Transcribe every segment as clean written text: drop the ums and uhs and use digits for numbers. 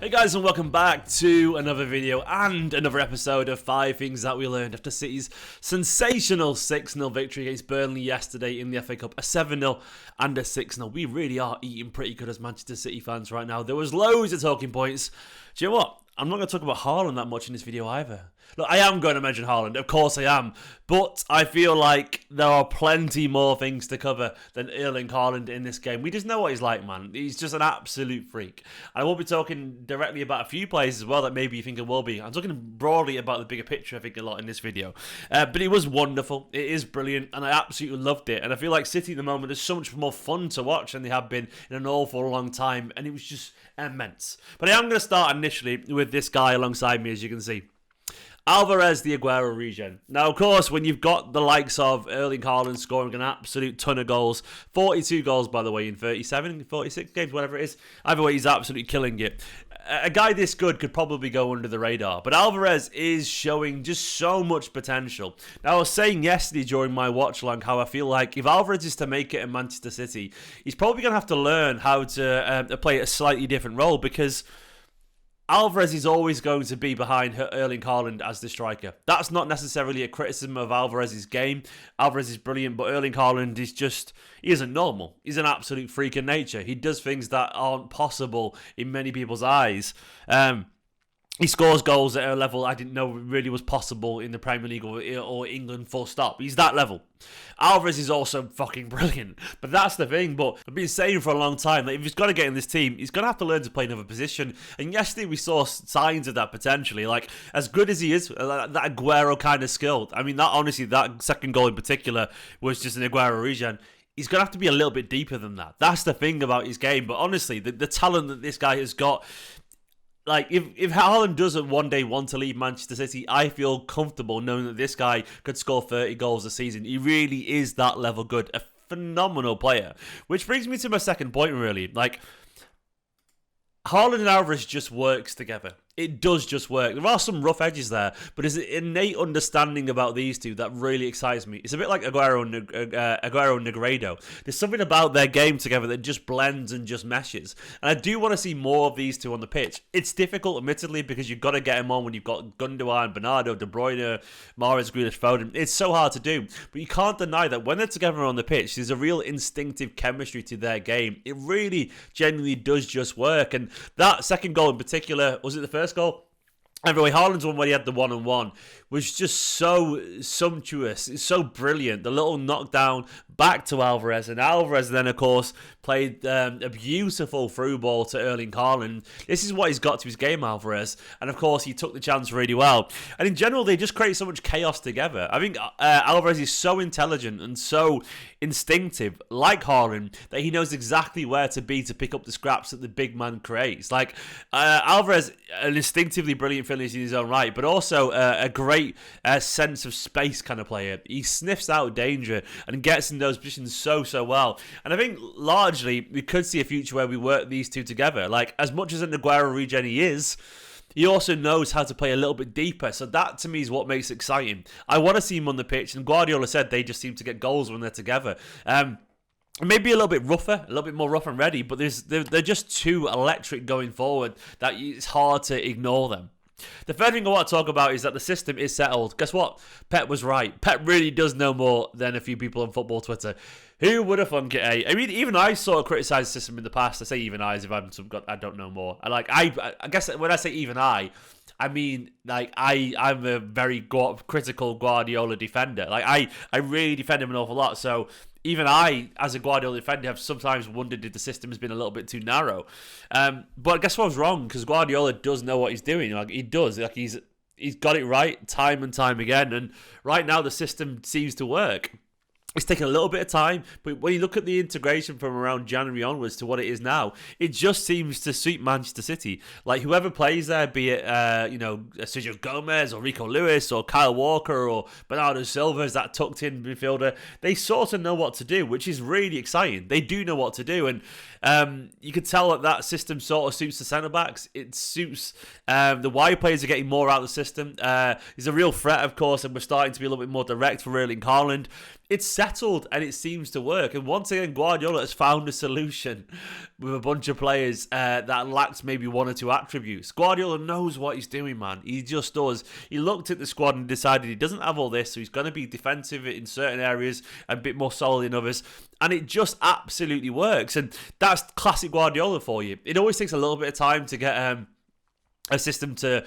Hey guys, and welcome back to another video and another episode of 5 things that we learned after City's sensational 6-0 victory against Burnley yesterday in the FA Cup. A 7-0 and a 6-0. We really are eating pretty good as Manchester City fans right now. There was loads of talking points. Do you know what? I'm not going to talk about Haaland that much in this video either. Look, I am going to mention Haaland, of course I am, but I feel like there are plenty more things to cover than Erling Haaland in this game. We just know what he's like, man. He's just an absolute freak. And I will be talking directly about a few players as well that maybe you think it will be. I'm talking broadly about the bigger picture, I think, a lot in this video. But it was wonderful. It is brilliant, and I absolutely loved it. And I feel like City at the moment is so much more fun to watch than they have been in an awful long time, and it was just immense. But I am going to start initially with this guy alongside me, as you can see. Alvarez, the Aguero regen. Now, of course, when you've got the likes of Erling Haaland scoring an absolute ton of goals, 42 goals, by the way, in 37, 46 games, whatever it is. Either way, he's absolutely killing it. A guy this good could probably go under the radar, but Alvarez is showing just so much potential. Now, I was saying yesterday during my watch along how I feel like if Alvarez is to make it in Manchester City, he's probably going to have to learn how to play a slightly different role, because Alvarez is always going to be behind Erling Haaland as the striker. That's not necessarily a criticism of Alvarez's game. Alvarez is brilliant, but Erling Haaland is just, he isn't normal. He's an absolute freak of nature. He does things that aren't possible in many people's eyes. He scores goals at a level I didn't know really was possible in the Premier League or England, full stop. He's that level. Alvarez is also fucking brilliant. But that's the thing. But I've been saying for a long time that if he's got to get in this team, he's going to have to learn to play another position. And yesterday we saw signs of that potentially. Like, as good as he is, that Aguero kind of skill. I mean, that second goal in particular was just an Aguero regen. He's going to have to be a little bit deeper than that. That's the thing about his game. But honestly, the talent that this guy has got... Like, if Haaland doesn't one day want to leave Manchester City, I feel comfortable knowing that this guy could score 30 goals a season. He really is that level good. A phenomenal player. Which brings me to my second point, really. Like, Haaland and Alvarez just works together. It does just work. There are some rough edges there, but there's an innate understanding about these two that really excites me. It's a bit like Aguero and 𝙏𝙬𝙚𝙧𝙖𝙬 There's something about their game together that just blends and just meshes. And I do want to see more of these two on the pitch. It's difficult, admittedly, because you've got to get them on when you've got Gundogan, Bernardo, De Bruyne, Mahrez, Grealish, Foden. It's so hard to do. But you can't deny that when they're together on the pitch, there's a real instinctive chemistry to their game. It really, genuinely does just work. And that second goal in particular, was it the first goal? Anyway, Haaland's one where he had the one-on-one was just so sumptuous. It's so brilliant. The little knockdown back to Alvarez. And Alvarez then, of course, played a beautiful through ball to Erling Haaland. This is what he's got to his game, Alvarez. And, of course, he took the chance really well. And in general, they just create so much chaos together. I think Alvarez is so intelligent and so instinctive, like Haaland, that he knows exactly where to be to pick up the scraps that the big man creates. Like, Alvarez, an instinctively brilliant finish in his own right, but also a great sense of space kind of player. He sniffs out danger and gets in those positions so well. And I think largely we could see a future where we work these two together. Like, as much as an Aguero regen he is, he also knows how to play a little bit deeper. So that, to me, is what makes it exciting. I want to see him on the pitch. And Guardiola said they just seem to get goals when they're together. Maybe a little bit rougher, a little bit more rough and ready. But they're just too electric going forward that it's hard to ignore them. The third thing I want to talk about is that the system is settled. Guess what? Pep was right. Pep really does know more than a few people on football Twitter. Who would have thunk it, eh? I mean, even I sort of criticised the system in the past. I say even I, as if I don't know more. I guess when I say even I mean, like, I'm a very critical Guardiola defender. Like, I really defend him an awful lot. So even I, as a Guardiola defender, have sometimes wondered if the system has been a little bit too narrow. But I guess I was wrong, because Guardiola does know what he's doing. Like, he does. Like, he's got it right time and time again. And right now, the system seems to work. It's taken a little bit of time, but when you look at the integration from around January onwards to what it is now, it just seems to suit Manchester City. Like, whoever plays there, be it Sergio Gomez or Rico Lewis or Kyle Walker or Bernardo Silva as that tucked-in midfielder, they sort of know what to do, which is really exciting. They do know what to do, and you can tell that system sort of suits the centre-backs. It suits the wide players are getting more out of the system. He's a real threat, of course, and we're starting to be a little bit more direct for Erling Haaland. it's settled and it seems to work. And once again, Guardiola has found a solution with a bunch of players that lacked maybe one or two attributes. Guardiola knows what he's doing, man. He just does. He looked at the squad and decided he doesn't have all this, so he's going to be defensive in certain areas and a bit more solid in others. And it just absolutely works. And that's classic Guardiola for you. It always takes a little bit of time to get a system to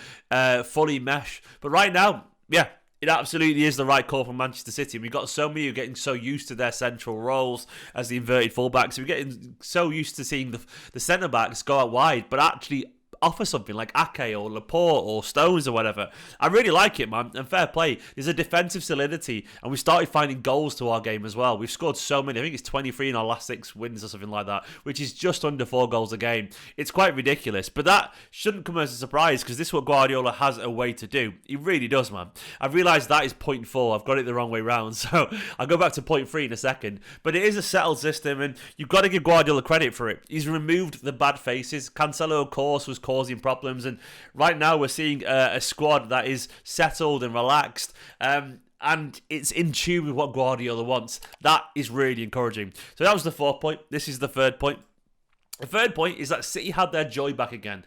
fully mesh. But right now, yeah, it absolutely is the right call for Manchester City. We've got so many who are getting so used to their central roles as the inverted fullbacks. We're getting so used to seeing the centre-backs go out wide, but actually offer something like Ake or Laporte or Stones or whatever. I really like it, man. And fair play. There's a defensive solidity, and we started finding goals to our game as well. We've scored so many. I think it's 23 in our last 6 wins or something like that, which is just under 4 goals a game. It's quite ridiculous, but that shouldn't come as a surprise because this is what Guardiola has a way to do. He really does, man. I've realised that is point 4. I've got it the wrong way round, so I'll go back to point 3 in a second. But it is a settled system, and you've got to give Guardiola credit for it. He's removed the bad faces. Cancelo, of course, was causing problems, and right now we're seeing a squad that is settled and relaxed, and it's in tune with what Guardiola wants. That is really encouraging. So that was the 4th point. This is the 3rd point. The 3rd point is that City had their joy back again.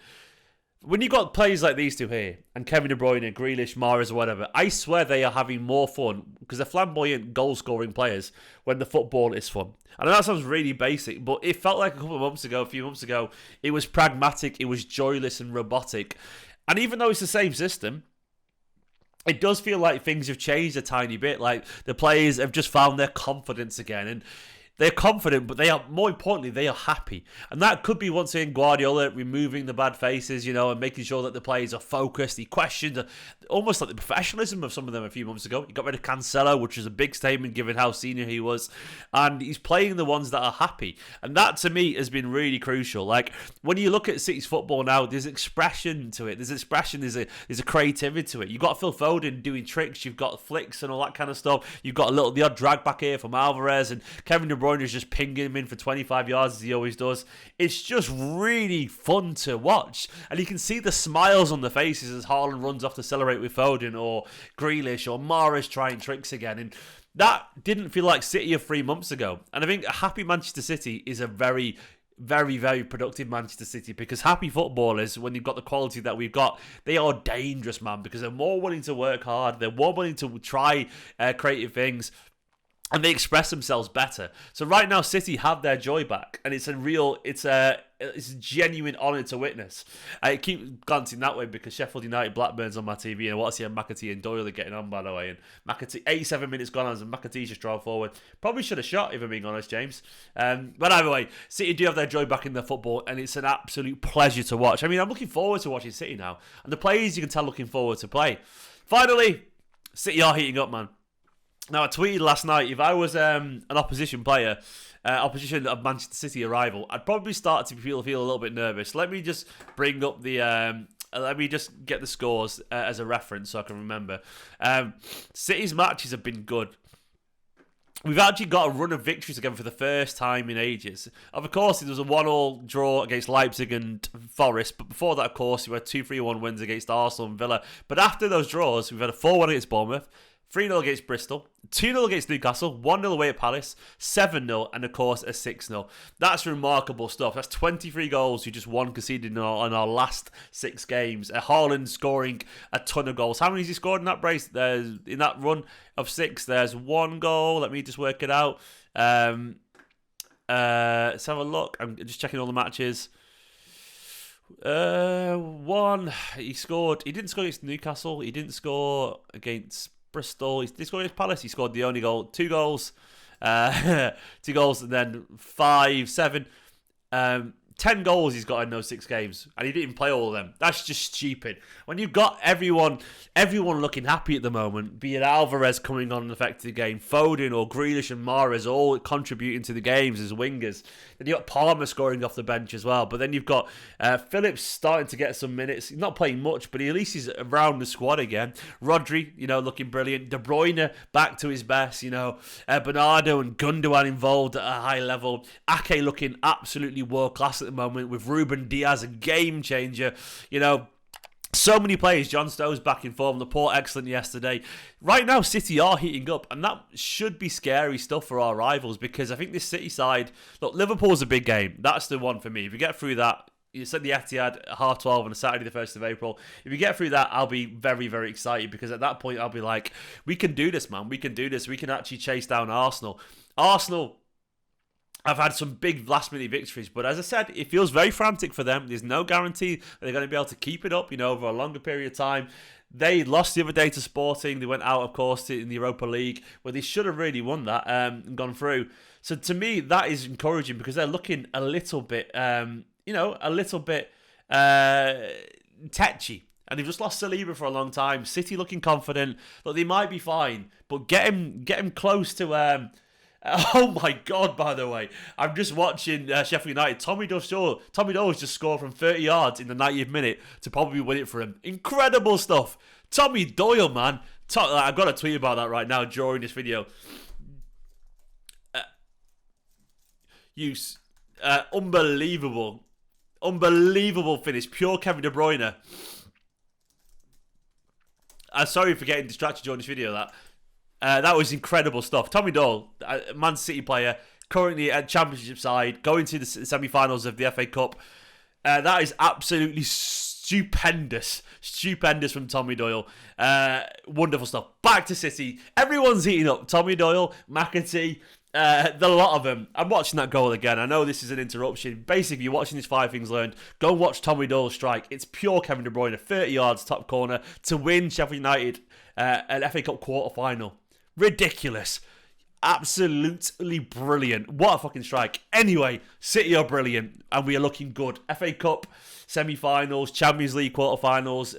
When you've got players like these two here, and Kevin De Bruyne, Grealish, Mahrez, or whatever, I swear they are having more fun because they're flamboyant, goal-scoring players when the football is fun. I know that sounds really basic, but it felt like a few months ago, it was pragmatic, it was joyless and robotic. And even though it's the same system, it does feel like things have changed a tiny bit. Like the players have just found their confidence again, and they're confident, but they are, more importantly, they are happy. And that could be, once again, Guardiola removing the bad faces, and making sure that the players are focused. He questioned almost like the professionalism of some of them a few months ago. He got rid of Cancelo, which was a big statement given how senior he was. And he's playing the ones that are happy. And that, to me, has been really crucial. Like, when you look at City's football now, there's expression to it. There's a creativity to it. You've got Phil Foden doing tricks. You've got flicks and all that kind of stuff. You've got the odd drag back here from Alvarez, and Kevin De Bruyne is just pinging him in for 25 yards as he always does. It's just really fun to watch. And you can see the smiles on the faces as Haaland runs off to celebrate with Foden, or Grealish or Mahrez trying tricks again. And that didn't feel like City of 3 months ago. And I think a happy Manchester City is a very, very, very productive Manchester City, because happy footballers, when you've got the quality that we've got, they are dangerous, man, because they're more willing to work hard, they're more willing to try creative things, and they express themselves better. So right now, City have their joy back, and it's a genuine honour to witness. I keep glancing that way because Sheffield United Blackburn's on my TV, and I want to see how McAtee and Doyle are getting on, by the way. And McAtee, 87 minutes gone on, and McAtee's just drawn forward. Probably should have shot, if I'm being honest, James. But either way, City do have their joy back in their football, and it's an absolute pleasure to watch. I mean, I'm looking forward to watching City now, and the players you can tell looking forward to play. Finally, City are heating up, man. Now, I tweeted last night, if I was an opposition player, opposition of Manchester City arrival, I'd probably start to feel a little bit nervous. Let me just bring up let me just get the scores as a reference so I can remember. City's matches have been good. We've actually got a run of victories again for the first time in ages. Of course, there was a 1-1 draw against Leipzig and Forest, but before that, of course, we had 2-3-1 wins against Arsenal and Villa. But after those draws, we've had a 4-1 against Bournemouth, 3-0 against Bristol, 2-0 against Newcastle, 1-0 away at Palace, 7-0, and of course a 6-0. That's remarkable stuff. That's 23 goals. You just one conceded in our last 6 games. Haaland scoring a ton of goals. How many has he scored in that brace? In that run of 6, there's 1 goal. Let me just work it out. Let's have a look. I'm just checking all the matches. 1. He scored. He didn't score against Newcastle. He didn't score against Bristol. He scored against Palace. He scored the only goal. 2 goals. 2 goals, and then 5, 7. 10 goals he's got in those 6 games, and he didn't even play all of them. That's just stupid. When you've got everyone looking happy at the moment, be it Alvarez coming on and affecting the game, Foden or Grealish and Mahrez all contributing to the games as wingers. Then you've got Palmer scoring off the bench as well. But then you've got Phillips starting to get some minutes. He's not playing much, but at least he's around the squad again. Rodri, looking brilliant. De Bruyne back to his best. Bernardo and Gundogan involved at a high level. Ake looking absolutely world class at the moment, with Ruben Diaz, a game changer. So many players. John Stones back in form. Laporte excellent yesterday. Right now, City are heating up, and that should be scary stuff for our rivals, because I think this City side... Look, Liverpool's a big game. That's the one for me. If we get through that, you said the Etihad at 12:30 on a Saturday, the 1st of April. If you get through that, I'll be very, very excited, because at that point, I'll be like, we can do this, man. We can do this. We can actually chase down Arsenal. Arsenal... I've had some big last-minute victories, but as I said, it feels very frantic for them. There's no guarantee that they're going to be able to keep it up, over a longer period of time. They lost the other day to Sporting. They went out, of course, in the Europa League, where they should have really won that and gone through. So to me, that is encouraging, because they're looking a little bit, a little bit tetchy. And they've just lost Saliba for a long time. City looking confident. Look, they might be fine, but get him close to... oh my God, by the way. I'm just watching Sheffield United. Tommy Doyle's just scored from 30 yards in the 90th minute to probably win it for him. Incredible stuff. Tommy Doyle, man. I've got a tweet about that right now during this video. Unbelievable. Unbelievable finish. Pure Kevin De Bruyne. I'm sorry for getting distracted during this video, that was incredible stuff. Tommy Doyle, Man City player, currently at Championship side, going to the semi-finals of the FA Cup. That is absolutely stupendous. Stupendous from Tommy Doyle. Wonderful stuff. Back to City. Everyone's eating up. Tommy Doyle, McAtee, the lot of them. I'm watching that goal again. I know this is an interruption. Basically, you're watching this 5 Things Learned. Go and watch Tommy Doyle strike. It's pure Kevin De Bruyne, 30 yards, top corner, to win Sheffield United an FA Cup quarter-final. Ridiculous. Absolutely brilliant. What a fucking strike. Anyway, City are brilliant, and we are looking good. FA Cup semi-finals, Champions League quarter-finals,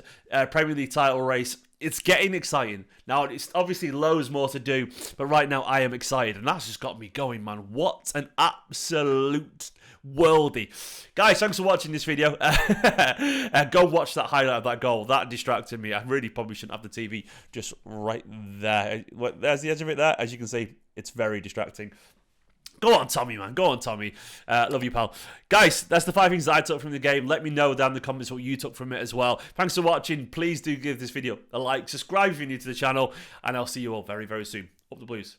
Premier League title race. It's getting exciting. Now, it's obviously loads more to do, but right now I am excited, and that's just got me going, man. What an absolute worldie. Guys, thanks for watching this video. Go watch that highlight of that goal. That distracted me. I really probably shouldn't have the TV just right there. There's the edge of it there. As you can see, it's very distracting. Go on, Tommy, man. Go on, Tommy. Love you, pal. Guys, that's the 5 things that I took from the game. Let me know down in the comments what you took from it as well. Thanks for watching. Please do give this video a like. Subscribe if you're new to the channel. And I'll see you all very, very soon. Up the Blues.